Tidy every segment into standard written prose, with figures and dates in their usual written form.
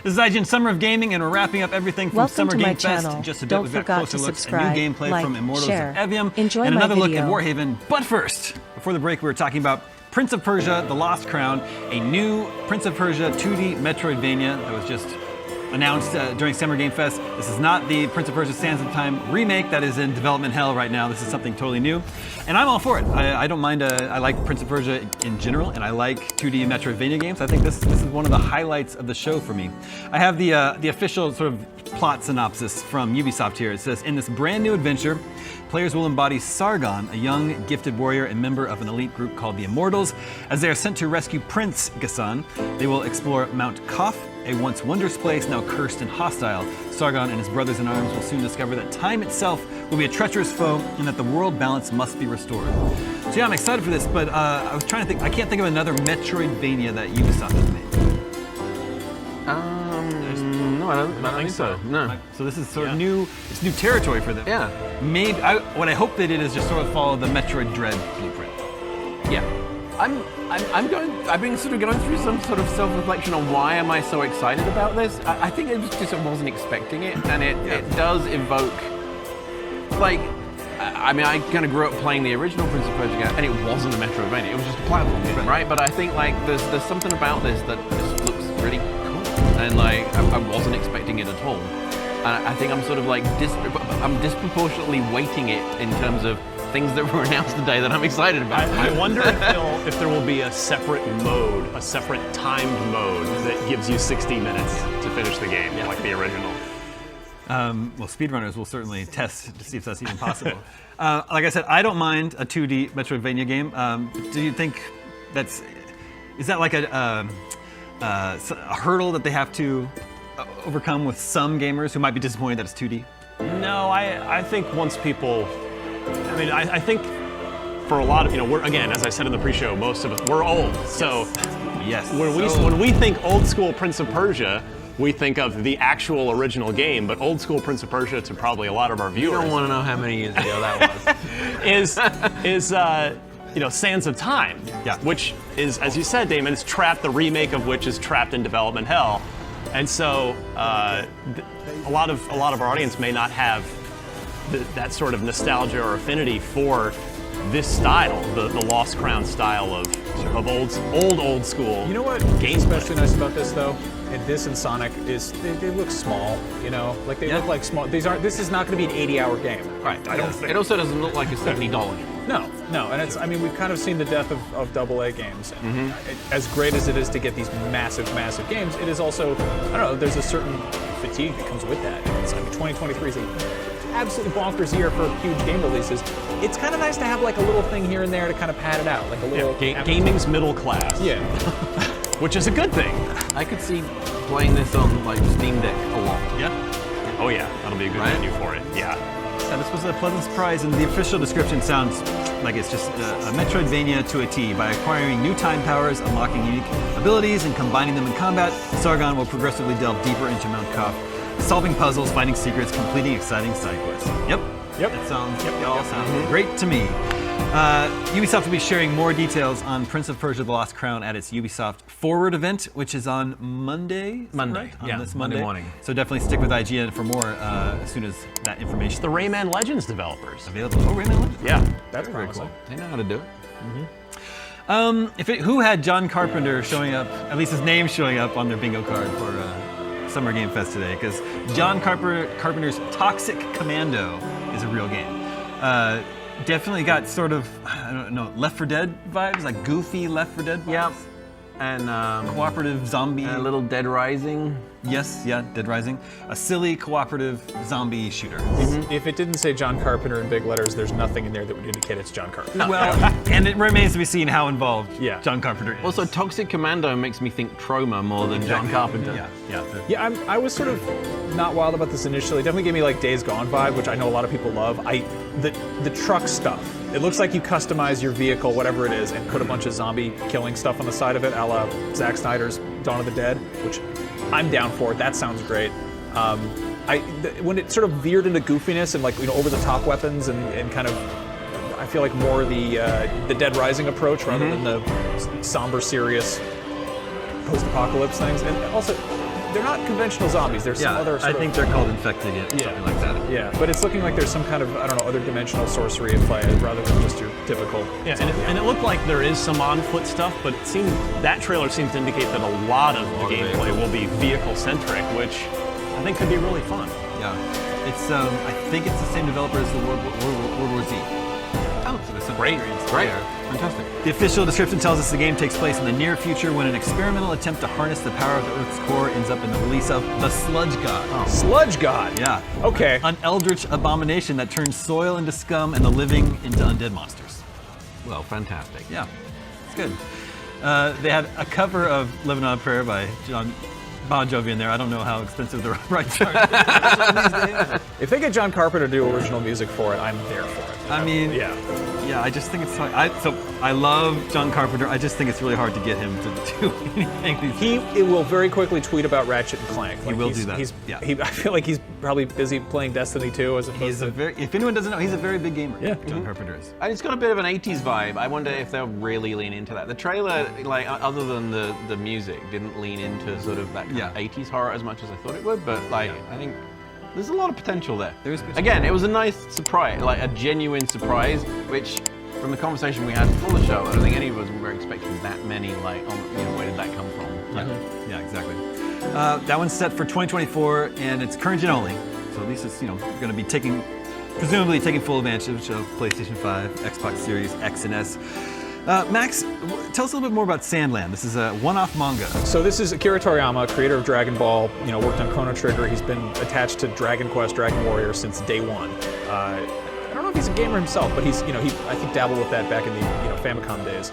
This is IGN Summer of Gaming, and we're wrapping up everything from Welcome Summer to my Game Fest. channel. In just a bit, Don't we've got forget closer to looks subscribe, at new gameplay like, from Immortals share. and Aveum, Enjoy and my another look at video. Warhaven. But first, before the break, we were talking about Prince of Persia: The Lost Crown, a new Prince of Persia 2D Metroidvania that was just announced during Summer Game Fest. This is not the Prince of Persia Sands of Time remake that is in development hell right now. This is something totally new, and I'm all for it. I don't mind. I like Prince of Persia in general, and I like 2D Metroidvania games. I think this is one of the highlights of the show for me. I have the official sort of plot synopsis from Ubisoft here. It says, in this brand new adventure, players will embody Sargon, a young, gifted warrior and member of an elite group called the Immortals. As they are sent to rescue Prince Ghassan, they will explore Mount Koth, a once wondrous place now cursed and hostile. Sargon and his brothers in arms will soon discover that time itself will be a treacherous foe and that the world balance must be restored. So yeah, I'm excited for this, but I was trying to think, I can't think of another Metroidvania that Ubisoft has made. No, I don't think so. No. So this is sort of new, it's new territory for them. Yeah. Maybe, what I hope they did is just sort of follow the Metroid Dread blueprint. Yeah. I've been sort of going through some sort of self-reflection on why am I so excited about this. I think it was just I wasn't expecting it, and it does evoke, like, I mean, I kind of grew up playing the original Prince of Persia game, and it wasn't a Metroidvania, it was just a platform game, right? But I think, like, there's something about this that just looks really cool, and like, I wasn't expecting it at all. And I think I'm sort of like, I'm disproportionately weighting it in terms of things that were announced today that I'm excited about. I wonder if there will be a separate mode, a separate timed mode that gives you 60 minutes to finish the game, like the original. Well, speedrunners will certainly test to see if that's even possible. Like I said, I don't mind a 2D Metroidvania game. Do you think is that like a hurdle that they have to overcome with some gamers who might be disappointed that it's 2D? No, I think once people, I mean, I think for a lot of, we're, again, as I said in the pre-show, most of us, we're old. So yes. When we think old school Prince of Persia, we think of the actual original game, but old school Prince of Persia, to probably a lot of our viewers, You don't want to know how many years ago that was. is Sands of Time, which is, as you said, Damon, is trapped. The remake of which is trapped in development hell, and so a lot of our audience may not have that sort of nostalgia or affinity for this style, the Lost Crown style of old school. You know what game's especially nice about this though? And this and Sonic is they look small, like they look like small. This is not going to be an 80-hour game. Right. I don't think. It also doesn't look like a $70 game. No, and it's. I mean, we've kind of seen the death of AA games. As great as it is to get these massive games, it is also, I don't know. There's a certain fatigue that comes with that. I mean, 2023 is an absolutely bonkers year for huge game releases. It's kind of nice to have like a little thing here and there to kind of pad it out, like a little. Gaming's middle class. Yeah. Which is a good thing. I could see playing this on like Steam Deck a lot. Yeah. Oh yeah, that'll be a good menu for it. Yeah. So this was a pleasant surprise, and the official description sounds like it's just a Metroidvania to a T. By acquiring new time powers, unlocking unique abilities, and combining them in combat, Sargon will progressively delve deeper into Mount Koth, solving puzzles, finding secrets, completing exciting side quests. Yep. That sounds all sounds great to me. Ubisoft will be sharing more details on Prince of Persia: The Lost Crown at its Ubisoft Forward event, which is on Monday. Monday, right? This Monday morning. So definitely stick with IGN for more as soon as that information. The Rayman Legends developers. Available. Oh, Rayman Legends. Yeah. That's very cool. They know how to do it. Who had John Carpenter showing up, at least his name showing up on their bingo card for Summer Game Fest today? Because John Carpenter's Toxic Commando is a real game. Definitely got sort of, I don't know, Left 4 Dead vibes, like goofy Left 4 Dead vibes. Yeah. And Cooperative zombie. a little Dead Rising. Yes, Dead Rising. A silly cooperative zombie shooter. If it didn't say John Carpenter in big letters, there's nothing in there that would indicate it's John Carpenter. Well, and it remains to be seen how involved John Carpenter is. Also, Toxic Commando makes me think Troma more than John Carpenter. Yeah. I was sort of not wild about this initially. Definitely gave me like Days Gone vibe, which I know a lot of people love. The truck stuff. It looks like you customize your vehicle, whatever it is, and put a bunch of zombie killing stuff on the side of it, a la Zack Snyder's Dawn of the Dead, which I'm down for. That sounds great. When it sort of veered into goofiness and like over the top weapons and kind of, I feel like more the Dead Rising approach rather than the somber, serious post-apocalypse things. And also, they're not conventional zombies. There's some other. I think they're called infected, something like that. Yeah, but it's looking like there's some kind of, I don't know, other dimensional sorcery at play rather than just your typical. Yeah, and it looked like there is some on-foot stuff, but that trailer seems to indicate that a lot of the gameplay will be vehicle-centric, which I think could be really fun. Yeah, it's I think it's the same developer as the World War Z. Oh, So there's some great, experience great, there. fantastic. The official description tells us the game takes place in the near future when an experimental attempt to harness the power of the Earth's core ends up in the release of the Sludge God. Sludge God. Yeah. Okay. An eldritch abomination that turns soil into scum and the living into undead monsters. Well, fantastic. Yeah, it's good. They had a cover of Living on a Prayer by John Bon Jovi in there. I don't know how expensive the rights are these days. If they get John Carpenter to do original music for it, I'm there for it. I mean, yeah. I just think it's hard. I love John Carpenter. I just think it's really hard to get him to do anything. It will very quickly tweet about Ratchet and Clank. He will do that. I feel like he's probably busy playing Destiny 2 as opposed to. If anyone doesn't know, he's a very big gamer. Yeah. John Carpenter is. And it's got a bit of an 80s vibe. I wonder if they'll really lean into that. The trailer, like, other than the music, didn't lean into sort of that kind of 80s horror as much as I thought it would, but like, I think there's a lot of potential there. There is potential. Again, it was a nice surprise, like a genuine surprise, which from the conversation we had before the show, I don't think any of us were expecting that many, like, where did that come from? Yeah, exactly. That one's set for 2024, and it's current gen only. So at least it's going to be presumably taking full advantage of PlayStation 5, Xbox Series X and S. Max, tell us a little bit more about Sandland. This is a one-off manga. So this is Akira Toriyama, creator of Dragon Ball. Worked on Chrono Trigger. He's been attached to Dragon Quest, Dragon Warrior since day one. I don't know if he's a gamer himself, but he's he I think dabbled with that back in the Famicom days.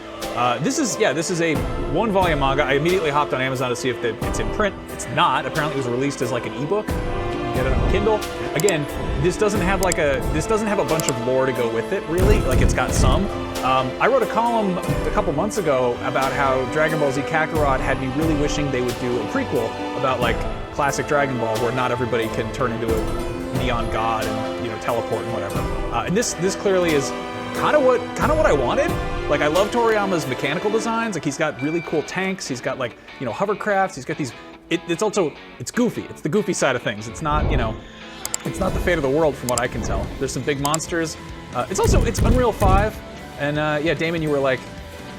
This is a one-volume manga. I immediately hopped on Amazon to see if it's in print. It's not. Apparently, it was released as like an ebook. You can get it on Kindle. Again, this doesn't have a bunch of lore to go with it, really. Like, it's got some. I wrote a column a couple months ago about how Dragon Ball Z Kakarot had me really wishing they would do a prequel about like classic Dragon Ball, where not everybody can turn into a neon god and teleport and whatever. And this clearly is kind of what I wanted. Like, I love Toriyama's mechanical designs. Like, he's got really cool tanks. He's got like hovercrafts. He's got these. It's goofy. It's the goofy side of things. It's not it's not the fate of the world from what I can tell. There's some big monsters. It's Unreal 5. And Damon, you were like,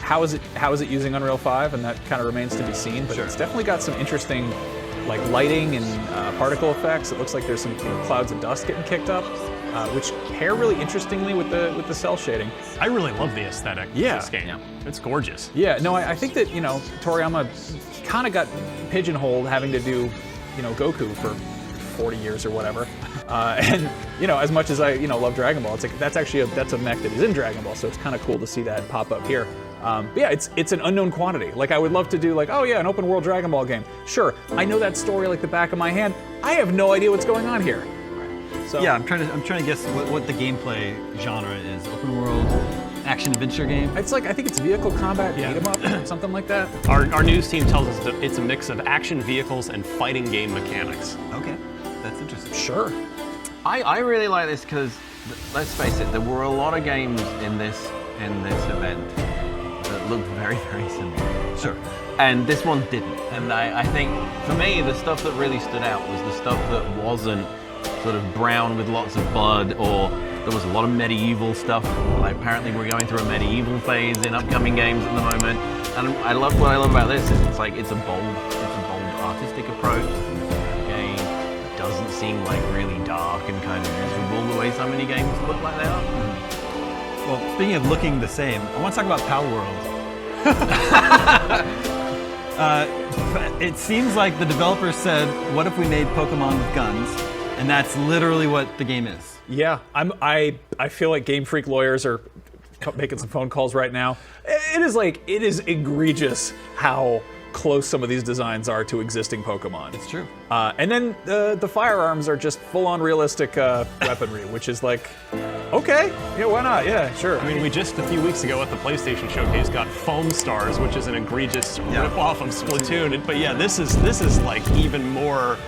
how is it using Unreal 5? And that kind of remains to be seen. But It's definitely got some interesting like lighting and particle effects. It looks like there's some clouds of dust getting kicked up, which pair really interestingly with the cell shading. I really love the aesthetic of this game. Yeah. It's gorgeous. Yeah, no, I think that Toriyama kind of got pigeonholed having to do Goku for 40 years or whatever. And as much as I love Dragon Ball, it's like that's a mech that is in Dragon Ball, so it's kind of cool to see that pop up here. But yeah, it's an unknown quantity. Like, I would love to do an open world Dragon Ball game. Sure, I know that story like the back of my hand. I have no idea what's going on here. So yeah, I'm trying to guess what the gameplay genre is. Open world action adventure game. It's like, I think it's vehicle combat, beat 'em up, something like that. Our news team tells us that it's a mix of action vehicles and fighting game mechanics. Okay, that's interesting. Sure. I really like this because, let's face it, there were a lot of games in this event that looked very, very similar. Sure. And this one didn't. And I think, for me, the stuff that really stood out was the stuff that wasn't sort of brown with lots of blood, or there was a lot of medieval stuff. Like, apparently we're going through a medieval phase in upcoming games at the moment. And what I love about this is it's a bold artistic approach. Doesn't seem like really dark and kind of miserable the way so many games look like they are. Well, speaking of looking the same, I want to talk about Power World. It seems like the developers said, what if we made Pokemon with guns? And that's literally what the game is. Yeah, I feel like Game Freak lawyers are making some phone calls right now. It is egregious how close some of these designs are to existing Pokemon. It's true. And then the firearms are just full-on realistic weaponry, which is like, okay, yeah, why not? Yeah, sure. I mean, we just a few weeks ago at the PlayStation Showcase got Foam Stars, which is an egregious rip-off of Splatoon. But yeah, this is like even more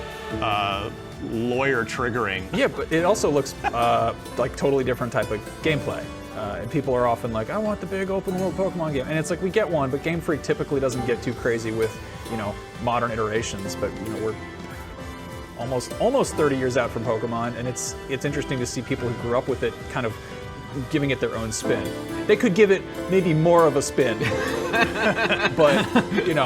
lawyer triggering. Yeah, but it also looks like totally different type of gameplay. And people are often like, I want the big open world Pokemon game. And it's like, we get one, but Game Freak typically doesn't get too crazy with, modern iterations. But, we're almost 30 years out from Pokemon, and it's interesting to see people who grew up with it kind of giving it their own spin. They could give it maybe more of a spin, but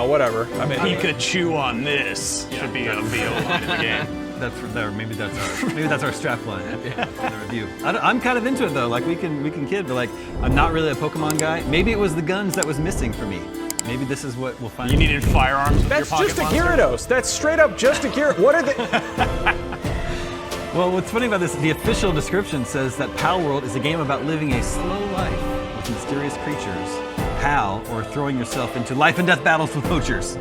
whatever. I mean, Pikachu on this should be a VO line in the game. That's there. Maybe that's our strap line for the review. I'm kind of into it though. Like we can kid, but like I'm not really a Pokemon guy. Maybe it was the guns that was missing for me. Maybe this is what we'll find. You needed firearms with your that's pocket just a monster? Gyarados. That's straight up just a Gyarados. What are they? Well, what's funny about this, the official description says that Pal World is a game about living a slow life with mysterious creatures. Pal, or throwing yourself into life and death battles with poachers.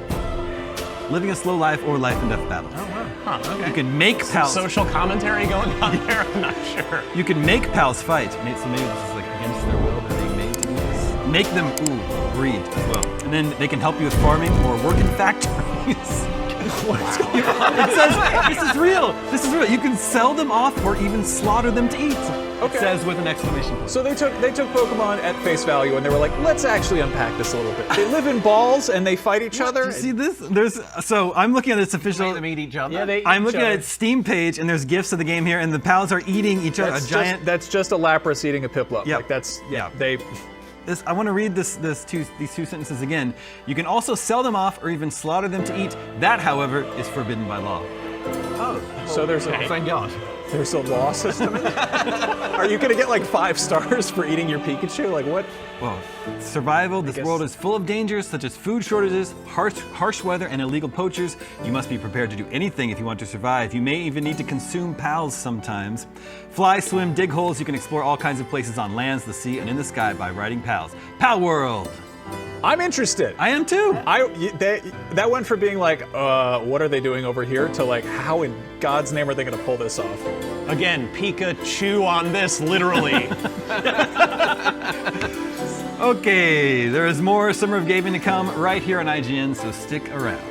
Living a slow life or life and death battles. Oh, wow. Huh, okay. You can make pals. Social commentary going on there? I'm not sure. You can make pals fight. So maybe this is like against their will. They're being made to do this. Make them, breed as well. And then they can help you with farming or work in factories. What's going on? It says, this is real. This is real. You can sell them off or even slaughter them to eat. Okay. It says with an exclamation point. So they took Pokemon at face value and they were like, let's actually unpack this a little bit. They live in balls and they fight each other. You see this? So I'm looking at this official. Make them eat each other. Yeah, they eat I'm each looking other. at its Steam page, and there's gifs of the game here, and the pals are eating each other. That's just a Lapras eating a Piplup. Yep. Like that's Yeah. they. I want to read these two sentences again. You can also sell them off or even slaughter them to eat. That, however, is forbidden by law. So there's Thank God. there's a law system in there? Are you gonna get like 5 stars for eating your Pikachu? Like what? Well, survival. This guess- world is full of dangers such as food shortages, harsh weather, and illegal poachers. You must be prepared to do anything if you want to survive. You may even need to consume pals sometimes. Fly, swim, dig holes. You can explore all kinds of places on lands, the sea, and in the sky by riding pals. Pal World. I'm interested. I am too. That went from being like, what are they doing over here, to like, how in God's name are they gonna pull this off? Again, Pikachu on this, literally. Okay, there is more Summer of Gaming to come right here on IGN, so stick around.